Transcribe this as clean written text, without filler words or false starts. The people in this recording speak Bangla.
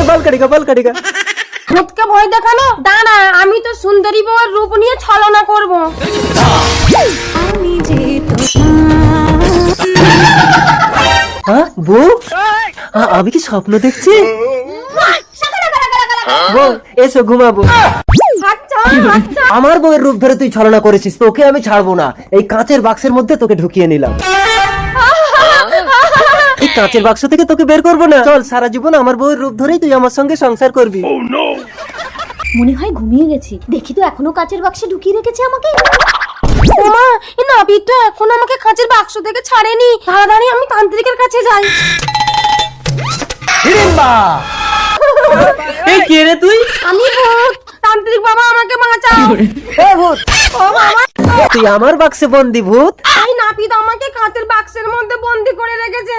বাল কাটিকা। ভূতকে ভয় দেখানো? দাঁড়া, আমি তো সুন্দরী বউয়ের রূপ নিয়ে ছলনা করব। হ্যাঁ বউ, আমি কি স্বপ্ন দেখছি? বউ এসো ঘুমাবো। আচ্ছা আচ্ছা। আমার বউয়ের রূপ ধরে তুই ছলনা করেছিস, তোকে আমি ছাড়বো না। এই কাঁচের বাক্সের মধ্যে তোকে ঢুকিয়ে নিলাম। এই কাঁচের বাক্স থেকে তোকে বের করবো না। চল, সারা জীবন আমার বউয়ের রূপ ধরেই তুই আমার সঙ্গে সংসার করবি। মনে হয় ঘুমিয়ে গেছি। দেখি তো এখনো কাচের বাক্সে ঢুকিয়ে রেখেছে আমাকে। ওমা, এই নাবিদ তো এখন আমাকে কাঁচের বাক্স থেকে ছাড়েনি। তাড়াতাড়ি আমি তান্ত্রিকের কাছে যাই। হিড়িম্বা! এই কে রে তুই? আমি ভূত, তান্ত্রিক বাবা আমাকে বাঁচাও। এ ভূত, ও বাবা, তুই আমার বাক্সে বন্দি ভূত। এই নাপিত আমাকে কাঁচের বাক্সের মধ্যে বন্দি করে রেখেছে।